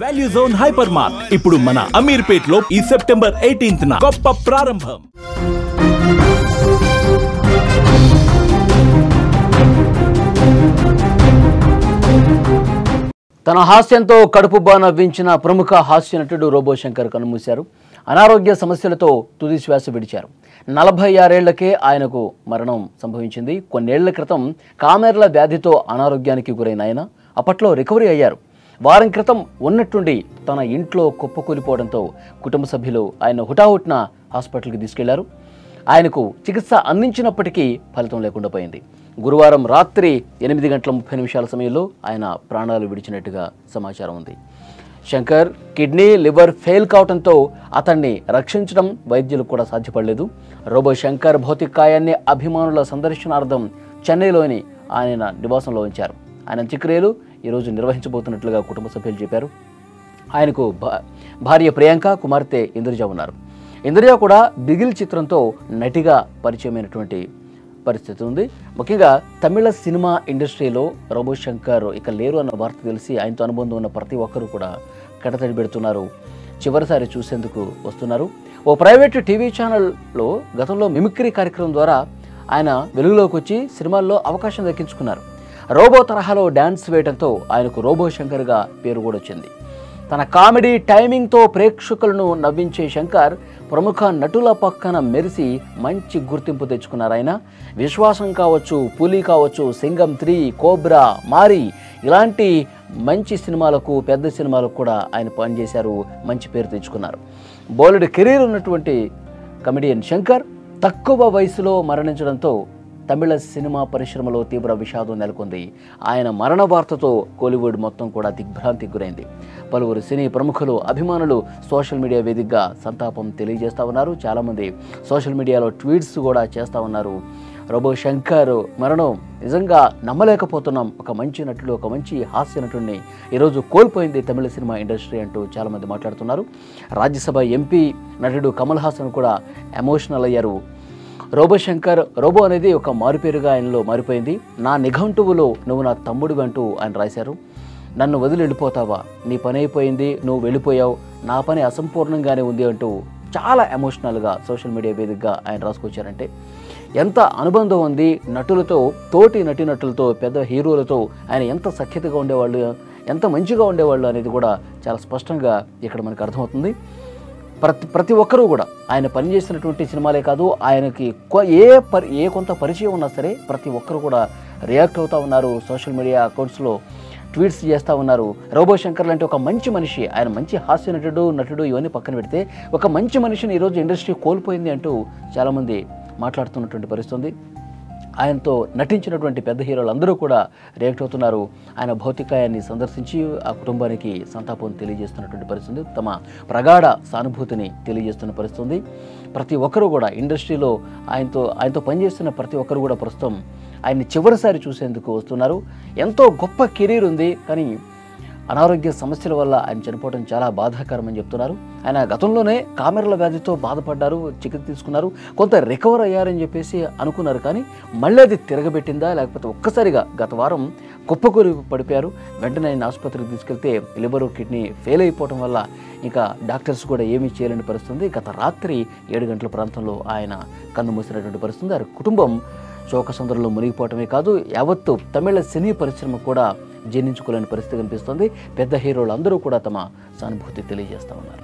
Value zone hyper mart ఇప్పుడు మన అమీర్పేట్ లో ఈ సెప్టెంబర్ 18న గొప్ప ప్రారంభం. తన హాస్యంతో కడుపుబ్బా నవ్వించిన ప్రముఖ హాస్య నటుడు రోబో శంకర్ కన్నుమూశారు. అనారోగ్య సమస్యలతో తుది శ్వాస విడిచారు. 46 ఏళ్లకే ఆయనకు మరణం సంభవించింది. కొన్నేళ్ల క్రితం కామెర్ల వ్యాధితో అనారోగ్యానికి గురైన ఆయన అప్పట్లో రికవరీ అయ్యారు. వారం క్రితం ఉన్నట్టుండి తన ఇంట్లో కుప్పకూలిపోవడంతో కుటుంబ సభ్యులు ఆయన హుటాహుటిన హాస్పిటల్కి తీసుకెళ్లారు. ఆయనకు చికిత్స అందించినప్పటికీ ఫలితం లేకుండా పోయింది. గురువారం రాత్రి 8:30 సమయంలో ఆయన ప్రాణాలు విడిచినట్టుగా సమాచారం ఉంది. శంకర్ కిడ్నీ, లివర్ ఫెయిల్ కావడంతో అతన్ని రక్షించడం వైద్యులకు కూడా సాధ్యపడలేదు. రోబో శంకర్ భౌతికాయాన్ని అభిమానుల సందర్శనార్థం చెన్నైలోని ఆయన నివాసంలో ఉంచారు. ఆయన అంత్యక్రియలు ఈరోజు నిర్వహించబోతున్నట్లుగా కుటుంబ సభ్యులు చెప్పారు. ఆయనకు భార్య ప్రియాంక, కుమార్తె ఇంద్రజ ఉన్నారు. ఇంద్రజ కూడా బిగిల్ చిత్రంతో నటిగా పరిచయమైనటువంటి పరిస్థితి ఉంది. ముఖ్యంగా తమిళ సినిమా ఇండస్ట్రీలో రోబో శంకర్ ఇక లేరు అన్న వార్త తెలిసి ఆయనతో అనుబంధం ఉన్న ప్రతి ఒక్కరూ కూడా కడతడి పెడుతున్నారు. చివరిసారి చూసేందుకు వస్తున్నారు. ఓ ప్రైవేట్ టీవీ ఛానల్లో గతంలో మిమిక్రీ కార్యక్రమం ద్వారా ఆయన వెలుగులోకి వచ్చి సినిమాల్లో అవకాశం దక్కించుకున్నారు. రోబో తరహాలో డ్యాన్స్ వేయడంతో ఆయనకు రోబో శంకర్గా పేరు కూడా వచ్చింది. తన కామెడీ టైమింగ్తో ప్రేక్షకులను నవ్వించే శంకర్ ప్రముఖ నటుల పక్కన మెరిసి మంచి గుర్తింపు తెచ్చుకున్నారు. ఆయన విశ్వాసం కావచ్చు, పులి కావచ్చు, సింగం 3, కోబ్రా, మారి ఇలాంటి మంచి సినిమాలకు, పెద్ద సినిమాలకు కూడా ఆయన పనిచేశారు. మంచి పేరు తెచ్చుకున్నారు. బోలెడు కెరీర్ ఉన్నటువంటి కమెడియన్ శంకర్ తక్కువ వయసులో మరణించడంతో తమిళ సినిమా పరిశ్రమలో తీవ్ర విషాదం నెలకొంది. ఆయన మరణ వార్తతో కోలీవుడ్ మొత్తం కూడా దిగ్భ్రాంతికి గురైంది. పలువురు సినీ ప్రముఖులు, అభిమానులు సోషల్ మీడియా వేదికగా సంతాపం తెలియజేస్తూ ఉన్నారు. చాలామంది సోషల్ మీడియాలో ట్వీట్స్ కూడా చేస్తూ ఉన్నారు. రోబో శంకర్ మరణం నిజంగా నమ్మలేకపోతున్నాం. ఒక మంచి నటుడు, ఒక మంచి హాస్య నటుడిని ఈరోజు కోల్పోయింది తమిళ సినిమా ఇండస్ట్రీ అంటూ చాలామంది మాట్లాడుతున్నారు. రాజ్యసభ ఎంపీ నటుడు కమల్ హాసన్ కూడా ఎమోషనల్ అయ్యారు. రోబో శంకర్, రోబో అనేది ఒక మారుపేరుగా ఆయనలో మారిపోయింది. నా నిఘంటువులో నువ్వు నా తమ్ముడు అంటూ ఆయన రాశారు. నన్ను వదిలి వెళ్ళిపోతావా, నీ పని అయిపోయింది, నువ్వు వెళ్ళిపోయావు, నా పని అసంపూర్ణంగానే ఉంది అంటూ చాలా ఎమోషనల్గా సోషల్ మీడియా వేదికగా ఆయన రాసుకొచ్చారంటే ఎంత అనుబంధం ఉంది నటులతో, తోటి నటీనటులతో, పెద్ద హీరోలతో ఆయన ఎంత సఖ్యతగా ఉండేవాళ్ళు, ఎంత మంచిగా ఉండేవాళ్ళు అనేది కూడా చాలా స్పష్టంగా ఇక్కడ మనకు అర్థమవుతుంది. ప్రతి ఒక్కరూ కూడా ఆయన పనిచేసినటువంటి సినిమాలే కాదు, ఆయనకి ఏ కొంత పరిచయం ఉన్నా సరే ప్రతి ఒక్కరు కూడా రియాక్ట్ అవుతూ ఉన్నారు. సోషల్ మీడియా అకౌంట్స్లో ట్వీట్స్ చేస్తూ ఉన్నారు. రోబో శంకర్ లాంటి ఒక మంచి మనిషి, ఆయన మంచి హాస్య నటుడు ఇవన్నీ పక్కన పెడితే ఒక మంచి మనిషిని ఈరోజు ఇండస్ట్రీ కోల్పోయింది అంటూ చాలామంది మాట్లాడుతున్నటువంటి పరిస్థితి. ఆయనతో నటించినటువంటి పెద్ద హీరోలు అందరూ కూడా రియాక్ట్ అవుతున్నారు. ఆయన భౌతికాయాన్ని సందర్శించి ఆ కుటుంబానికి సంతాపం తెలియజేస్తున్నటువంటి పరిస్థితి, తమ ప్రగాఢ సానుభూతిని తెలియజేస్తున్న పరిస్థితి. ప్రతి ఒక్కరూ కూడా ఇండస్ట్రీలో ఆయనతో పనిచేస్తున్న ప్రతి ఒక్కరు కూడా ప్రస్తుతం ఆయన్ని చివరిసారి చూసేందుకు వస్తున్నారు. ఎంతో గొప్ప కెరీర్ ఉంది, కానీ అనారోగ్య సమస్యల వల్ల ఆయన చనిపోవడం చాలా బాధాకరం అని చెప్తున్నారు. ఆయన గతంలోనే కామెర్ల వ్యాధితో బాధపడ్డారు, చికిత్స తీసుకున్నారు, కొంత రికవర్ అయ్యారని చెప్పేసి అనుకున్నారు. కానీ మళ్ళీ అది తిరగబెట్టిందా లేకపోతే ఒక్కసారిగా గత వారం కుప్పకూలి పడిపోయారు. వెంటనే ఆయన ఆసుపత్రికి తీసుకెళ్తే లివరు, కిడ్నీ ఫెయిల్ అయిపోవడం వల్ల ఇంకా డాక్టర్స్ కూడా ఏమీ చేయలేని పరిస్థితి. గత రాత్రి 7 గంటల ప్రాంతంలో ఆయన కన్ను మూసినటువంటి పరిస్థితి. ఆయన కుటుంబం శోకసంద్రంలో మునిగిపోవటమే కాదు, యావత్తు తమిళ సినీ పరిశ్రమ కూడా జీర్ణించుకోలేని పరిస్థితి కనిపిస్తుంది. పెద్ద హీరోలు అందరూ కూడా తమ సానుభూతి తెలియజేస్తూ ఉన్నారు.